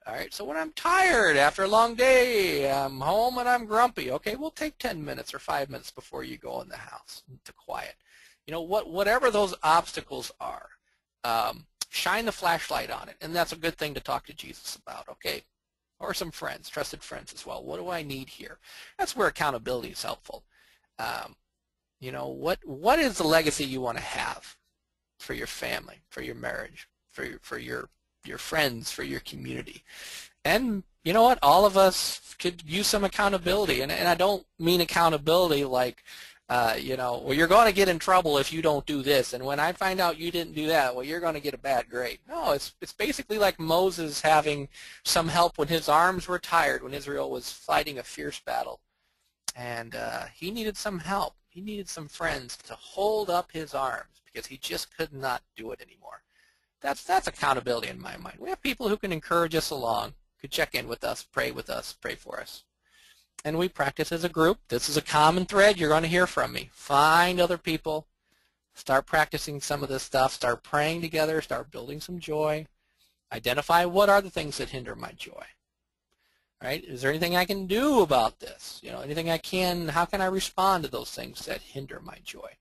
All right, so when I'm tired after a long day, I'm home and I'm grumpy. Okay, we'll take 10 minutes or 5 minutes before you go in the house to quiet. You know, whatever those obstacles are, shine the flashlight on it, and that's a good thing to talk to Jesus about. Okay. Or some friends, trusted friends as well. What do I need here? That's where accountability is helpful. You know, what is the legacy you want to have for your family, for your marriage, for your friends, for your community? And you know what? All of us could use some accountability, and I don't mean accountability like you know, well, you're going to get in trouble if you don't do this, and when I find out you didn't do that, well, you're going to get a bad grade. No, it's basically like Moses having some help when his arms were tired, when Israel was fighting a fierce battle, and he needed some help. He needed some friends to hold up his arms because he just could not do it anymore. That's accountability in my mind. We have people who can encourage us along, could check in with us, pray for us. And we practice as a group. This is a common thread. You're going to hear from me. Find other people. Start practicing some of this stuff. Start praying together. Start building some joy. Identify what are the things that hinder my joy. Right? Is there anything I can do about this? You know, anything I can, how can I respond to those things that hinder my joy?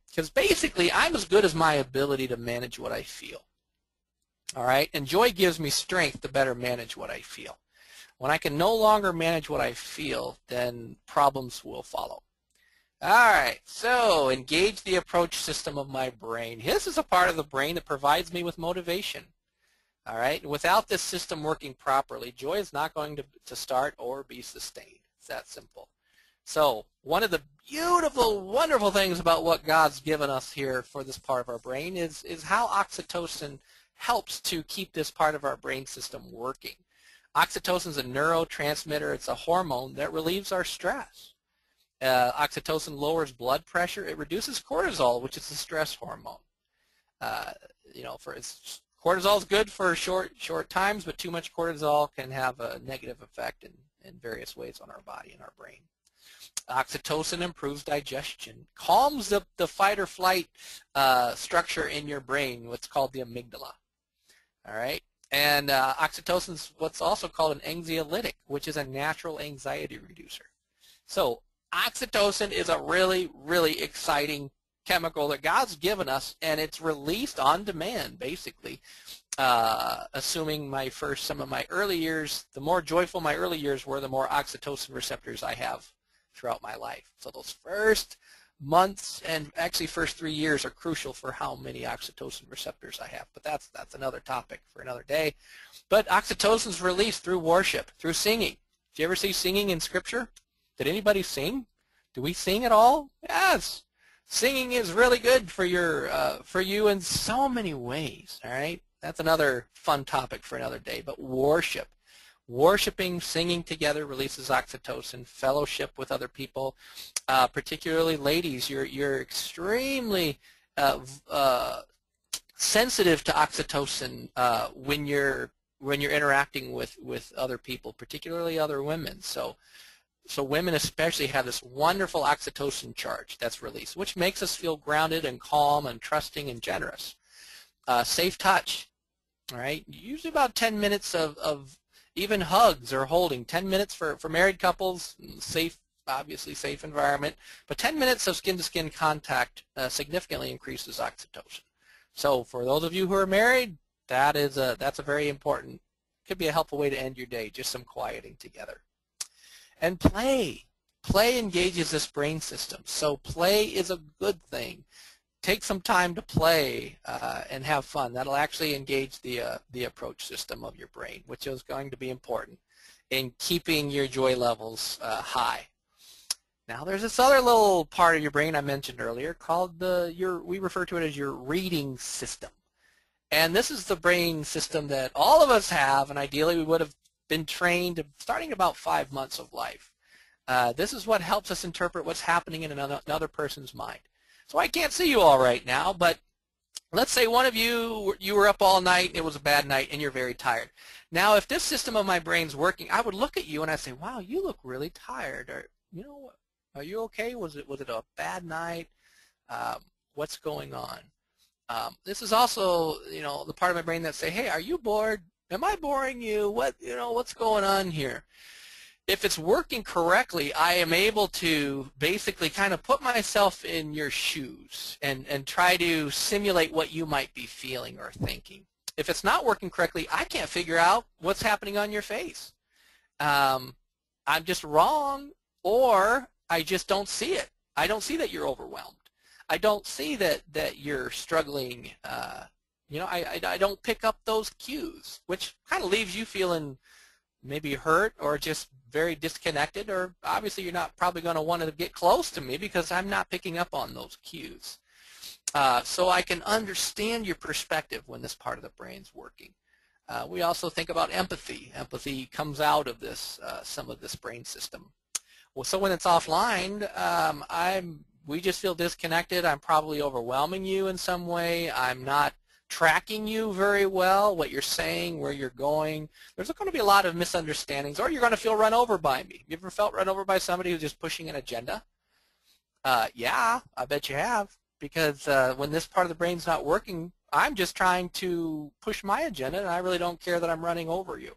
Because basically, I'm as good as my ability to manage what I feel. All right? And joy gives me strength to better manage what I feel. When I can no longer manage what I feel, then problems will follow. All right, so engage the approach system of my brain. This is a part of the brain that provides me with motivation. All right, without this system working properly, joy is not going to start or be sustained. It's that simple. So one of the beautiful, wonderful things about what God's given us here for this part of our brain is how oxytocin helps to keep this part of our brain system working. Oxytocin is a neurotransmitter. It's a hormone that relieves our stress. Oxytocin lowers blood pressure. It reduces cortisol, which is the stress hormone. You know, cortisol is good for short times, but too much cortisol can have a negative effect in various ways on our body and our brain. Oxytocin improves digestion, calms the fight or flight structure in your brain, what's called the amygdala. All right. And oxytocin is what's also called an anxiolytic, which is a natural anxiety reducer. So oxytocin is a really, really exciting chemical that God's given us, and it's released on demand, basically. Assuming some of my early years, the more joyful my early years were, the more oxytocin receptors I have throughout my life. So those first months and actually first 3 years are crucial for how many oxytocin receptors I have. But that's another topic for another day. But oxytocin is released through worship, through singing. Did you ever see singing in Scripture? Did anybody sing? Do we sing at all? Yes. Singing is really good for you in so many ways. All right. That's another fun topic for another day. But worship Worshiping, singing together releases oxytocin. Fellowship with other people, particularly ladies, you're extremely sensitive to oxytocin when you're interacting with other people, particularly other women. So women especially have this wonderful oxytocin charge that's released, which makes us feel grounded and calm and trusting and generous. Safe touch, all right? Usually about 10 minutes of even hugs or holding. 10 minutes for married couples, safe, obviously safe environment, but 10 minutes of skin-to-skin contact significantly increases oxytocin. So for those of you who are married, that's a very important, could be a helpful way to end your day, just some quieting together. And play. Play engages this brain system. So play is a good thing. Take some time to play and have fun. That'll actually engage the approach system of your brain, which is going to be important in keeping your joy levels high. Now there's this other little part of your brain I mentioned earlier called we refer to it as your reading system. And this is the brain system that all of us have, and ideally we would have been trained starting about 5 months of life. This is what helps us interpret what's happening in another person's mind. So I can't see you all right now, but let's say one of you were up all night, and it was a bad night, and you're very tired. Now, if this system of my brain's working, I would look at you and I'd say, wow, you look really tired. Or, are you okay? Was it a bad night? What's going on? This is also, the part of my brain that say, hey, are you bored? Am I boring you? What's going on here? If it's working correctly, I am able to basically kind of put myself in your shoes and try to simulate what you might be feeling or thinking. If it's not working correctly, I can't figure out what's happening on your face. I'm just wrong, or I just don't see it. I don't see that you're overwhelmed. I don't see that you're struggling. I don't pick up those cues, which kind of leaves you feeling maybe hurt or just very disconnected, or obviously you're not probably going to want to get close to me because I'm not picking up on those cues. So I can understand your perspective when this part of the brain's working. We also think about empathy. Empathy comes out of this, some of this brain system. Well, so when it's offline, we just feel disconnected. I'm probably overwhelming you in some way. I'm not tracking you very well, what you're saying, where you're going. There's going to be a lot of misunderstandings, or you're going to feel run over by me. You ever felt run over by somebody who's just pushing an agenda? Yeah, I bet you have, because when this part of the brain's not working, I'm just trying to push my agenda, and I really don't care that I'm running over you.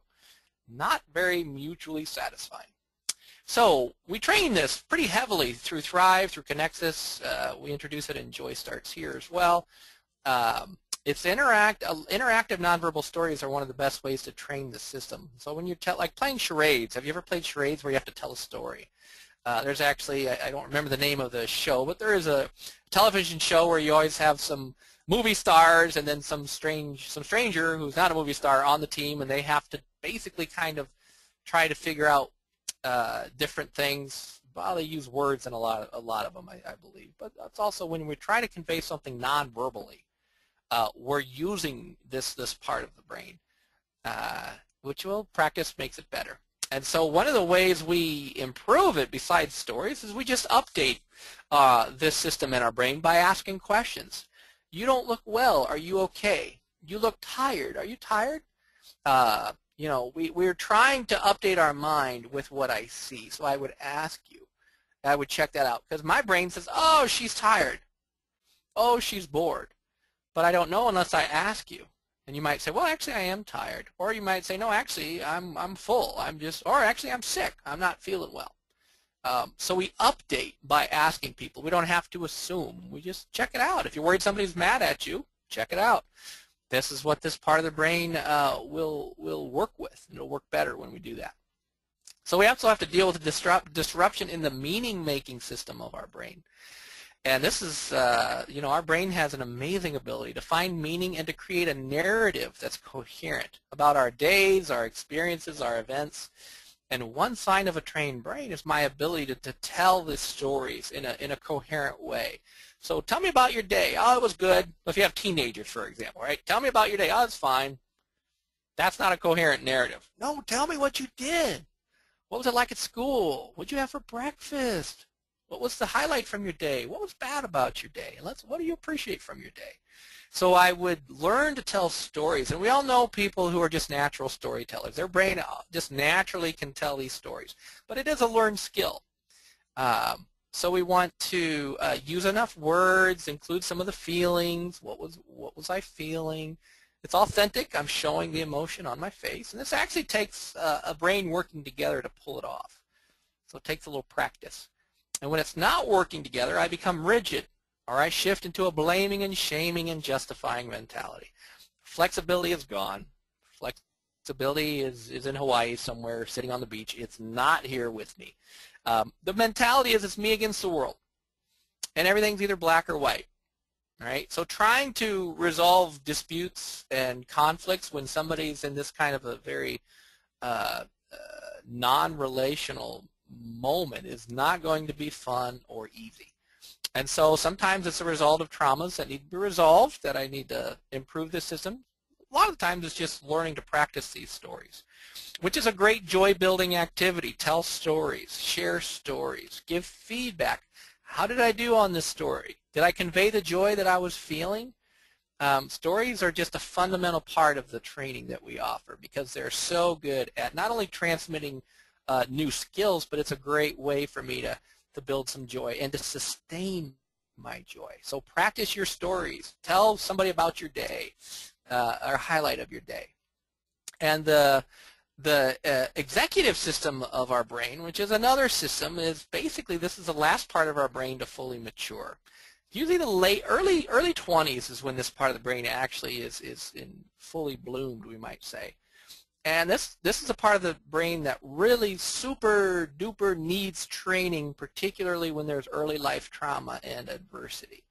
Not very mutually satisfying. So we train this pretty heavily through Thrive, through Connexus. We introduce it in Joy Starts here as well. It's interactive nonverbal stories are one of the best ways to train the system. So when you're like playing charades, have you ever played charades where you have to tell a story? There's actually, I don't remember the name of the show, but there is a television show where you always have some movie stars and then some stranger who's not a movie star on the team, and they have to basically kind of try to figure out different things. Well, they use words in a lot of them, I believe. But that's also when we try to convey something non-verbally. We're using this part of the brain, which practice makes it better. And so one of the ways we improve it besides stories is we just update this system in our brain by asking questions. You don't look well. Are you okay? You look tired. Are you tired? We're trying to update our mind with what I see. So I would ask you. I would check that out, because my brain says, oh, she's tired. Oh, she's bored. But I don't know unless I ask you. And you might say, well, actually, I am tired. Or you might say, no, actually, I'm full. Or actually, I'm sick. I'm not feeling well. So we update by asking people. We don't have to assume. We just check it out. If you're worried somebody's mad at you, check it out. This is what this part of the brain will work with. And it'll work better when we do that. So we also have to deal with the disruption in the meaning-making system of our brain. And this is, our brain has an amazing ability to find meaning and to create a narrative that's coherent about our days, our experiences, our events. And one sign of a trained brain is my ability to tell the stories in a coherent way. So tell me about your day. Oh, it was good. If you have teenagers, for example, right? Tell me about your day. Oh, it's fine. That's not a coherent narrative. No, tell me what you did. What was it like at school? What did you have for breakfast? What was the highlight from your day? What was bad about your day? What do you appreciate from your day? So I would learn to tell stories. And we all know people who are just natural storytellers. Their brain just naturally can tell these stories. But it is a learned skill. So we want to use enough words, include some of the feelings. What was I feeling? It's authentic. I'm showing the emotion on my face. And this actually takes a brain working together to pull it off. So it takes a little practice. And when it's not working together, I become rigid, or I shift into a blaming and shaming and justifying mentality. Flexibility is gone. Flexibility is in Hawaii somewhere, sitting on the beach. It's not here with me. The mentality is it's me against the world, and everything's either black or white. All right? So trying to resolve disputes and conflicts when somebody's in this kind of a very non-relational moment is not going to be fun or easy. And so sometimes it's a result of traumas that need to be resolved, that I need to improve the system. A lot of times it's just learning to practice these stories, which is a great joy-building activity. Tell stories, share stories, give feedback. How did I do on this story? Did I convey the joy that I was feeling? Stories are just a fundamental part of the training that we offer because they're so good at not only transmitting new skills, but it's a great way for me to build some joy and to sustain my joy. So practice your stories. Tell somebody about your day, or highlight of your day. And the executive system of our brain, which is another system, is basically this is the last part of our brain to fully mature. Usually the early 20s is when this part of the brain actually is in fully bloomed, we might say. And this is a part of the brain that really super duper needs training, particularly when there's early life trauma and adversity.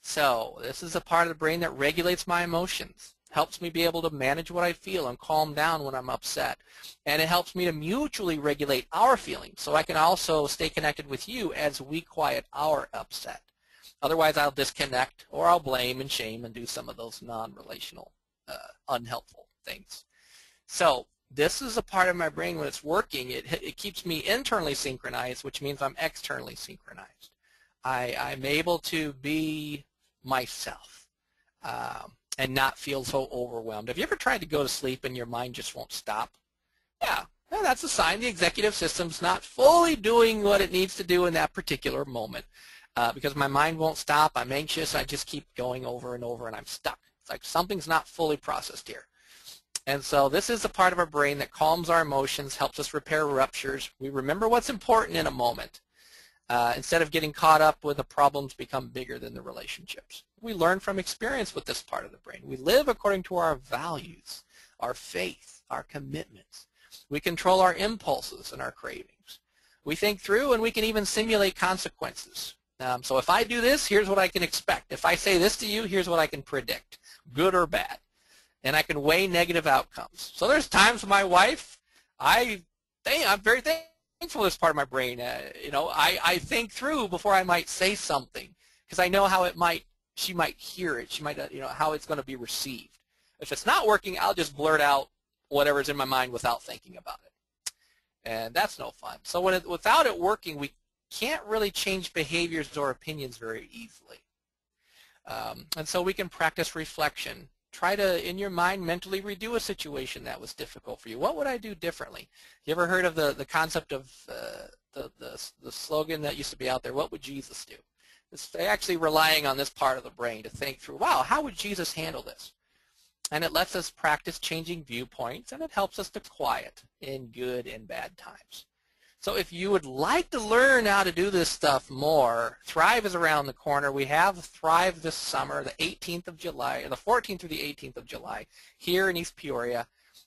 So this is a part of the brain that regulates my emotions, helps me be able to manage what I feel and calm down when I'm upset. And it helps me to mutually regulate our feelings so I can also stay connected with you as we quiet our upset. Otherwise I'll disconnect or I'll blame and shame and do some of those non-relational, unhelpful things. So this is a part of my brain when it's working. It keeps me internally synchronized, which means I'm externally synchronized. I'm able to be myself and not feel so overwhelmed. Have you ever tried to go to sleep and your mind just won't stop? Yeah, that's a sign the executive system's not fully doing what it needs to do in that particular moment because my mind won't stop. I'm anxious. I just keep going over and over, and I'm stuck. It's like something's not fully processed here. And so this is the part of our brain that calms our emotions, helps us repair ruptures. We remember what's important in a moment. Instead of getting caught up with the problems become bigger than the relationships. We learn from experience with this part of the brain. We live according to our values, our faith, our commitments. We control our impulses and our cravings. We think through and we can even simulate consequences. So if I do this, here's what I can expect. If I say this to you, here's what I can predict, good or bad. And I can weigh negative outcomes. So there's times with my wife, I'm very thankful for this part of my brain. I think through before I might say something because I know how she might hear it. She might, how it's going to be received. If it's not working, I'll just blurt out whatever's in my mind without thinking about it. And that's no fun. So without it working, we can't really change behaviors or opinions very easily. And so we can practice reflection. Try to, in your mind, mentally redo a situation that was difficult for you. What would I do differently? You ever heard of the concept of the slogan that used to be out there, what would Jesus do? It's actually relying on this part of the brain to think through, wow, how would Jesus handle this? And it lets us practice changing viewpoints, and it helps us to quiet in good and bad times. So if you would like to learn how to do this stuff more, Thrive is around the corner. We have Thrive this summer, the 18th of July, the 14th through the 18th of July, here in East Peoria.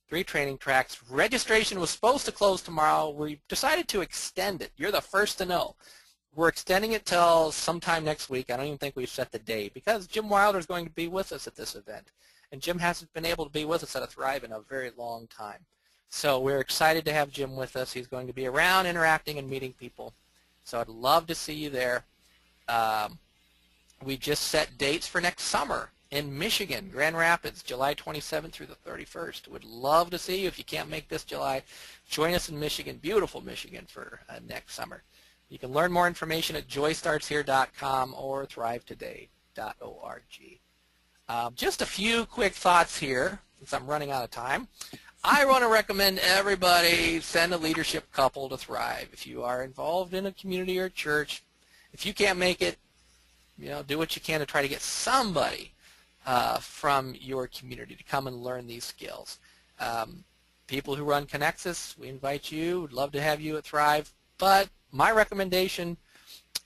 3 training tracks. Registration was supposed to close tomorrow. We decided to extend it. You're the first to know. We're extending it till sometime next week. I don't even think we've set the date because Jim Wilder is going to be with us at this event. And Jim hasn't been able to be with us at a Thrive in a very long time. So we're excited to have Jim with us. He's going to be around interacting and meeting people. So I'd love to see you there. We just set dates for next summer in Michigan, Grand Rapids, July 27th through the 31st. Would love to see you. If you can't make this July, join us in Michigan, beautiful Michigan, for next summer. You can learn more information at joystartshere.com or thrivetoday.org. Just a few quick thoughts here, since I'm running out of time. I want to recommend everybody send a leadership couple to Thrive. If you are involved in a community or church, if you can't make it, do what you can to try to get somebody from your community to come and learn these skills. People who run Connexus, we invite you. We'd love to have you at Thrive. But my recommendation,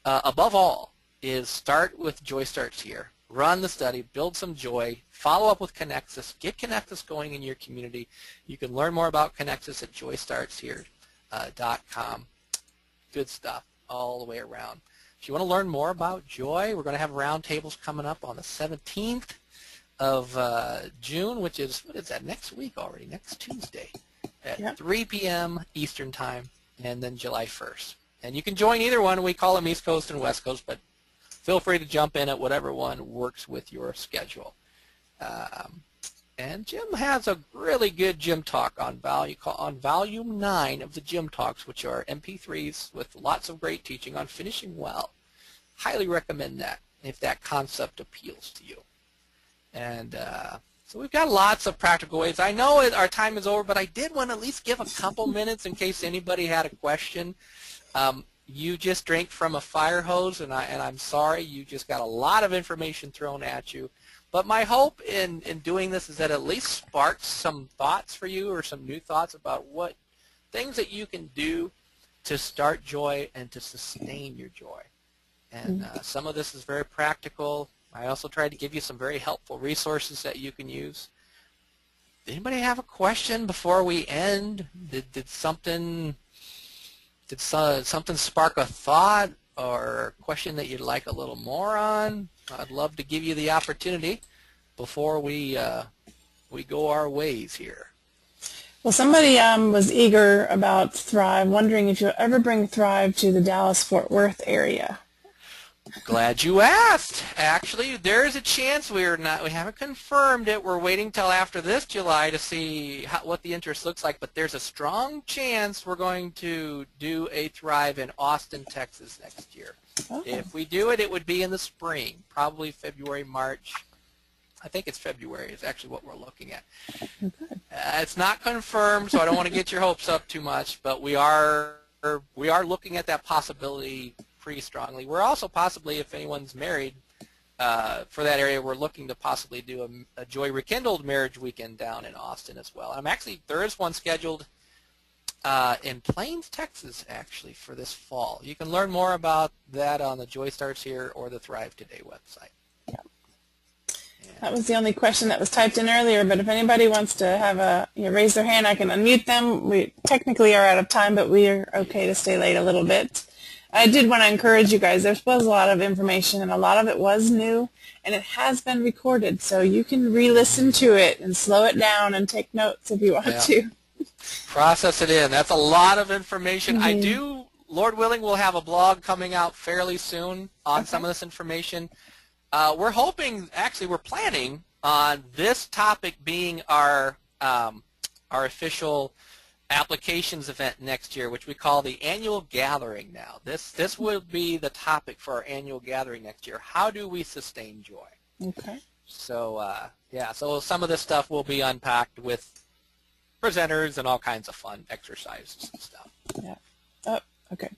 above all, is start with Joy Starts Here. Run the study, build some joy, follow up with Connexus, get Connexus going in your community. You can learn more about Connexus at joystartshere.com. Good stuff all the way around. If you want to learn more about joy, we're going to have roundtables coming up on the 17th of June, which is, what is that, next week already, next Tuesday at 3 p.m. Eastern Time, and then July 1st. And you can join either one. We call them East Coast and West Coast, but feel free to jump in at whatever one works with your schedule. And Jim has a really good gym talk on volume 9 of the Gym Talks, which are MP3s with lots of great teaching on finishing well. Highly recommend that if that concept appeals to you. And so we've got lots of practical ways. I know our time is over, but I did want to at least give a couple minutes in case anybody had a question. You just drank from a fire hose, and I'm sorry, you just got a lot of information thrown at you. But my hope in doing this is that at least sparks some thoughts for you, or some new thoughts about what things that you can do to start joy and to sustain your joy. And some of this is very practical. I also tried to give you some very helpful resources that you can use. Anybody have a question before we end? Did something spark a thought or a question that you'd like a little more on? I'd love to give you the opportunity before we go our ways here. Well, somebody was eager about Thrive, wondering if you'll ever bring Thrive to the Dallas-Fort Worth area. Glad you asked. Actually, there's a chance. We haven't confirmed it. We're waiting till after this July to see what the interest looks like. But there's a strong chance we're going to do a Thrive in Austin, Texas next year. Oh. If we do it, it would be in the spring, probably February, March. I think it's February is actually what we're looking at. Okay. It's not confirmed, so I don't want to get your hopes up too much. But we are looking at that possibility pretty strongly. We're also possibly, if anyone's married for that area, we're looking to possibly do a Joy Rekindled marriage weekend down in Austin as well. There is one scheduled in Plains, Texas, actually, for this fall. You can learn more about that on the Joy Starts Here or the Thrive Today website. Yeah. That was the only question that was typed in earlier, but if anybody wants to raise their hand, I can unmute them. We technically are out of time, but we are okay to stay late a little bit. I did want to encourage you guys. There was a lot of information, and a lot of it was new, and it has been recorded, so you can re-listen to it and slow it down and take notes if you want to. Process it in. That's a lot of information. Mm-hmm. Lord willing, we'll have a blog coming out fairly soon on some of this information. We're hoping, actually, we're planning on this topic being our official applications event next year, which we call the annual gathering now. This will be the topic for our annual gathering next year. How do we sustain joy? Okay. So, so some of this stuff will be unpacked with presenters and all kinds of fun exercises and stuff. Yeah. Oh, okay.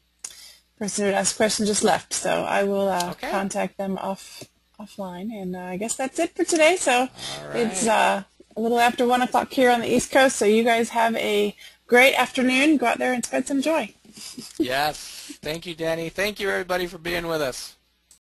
Person who asked a question just left, so I will contact them offline, and I guess that's it for today. So it's a little after 1 o'clock here on the East Coast, so you guys have a great afternoon. Go out there and spread some joy. Yes. Thank you, Danny. Thank you, everybody, for being with us.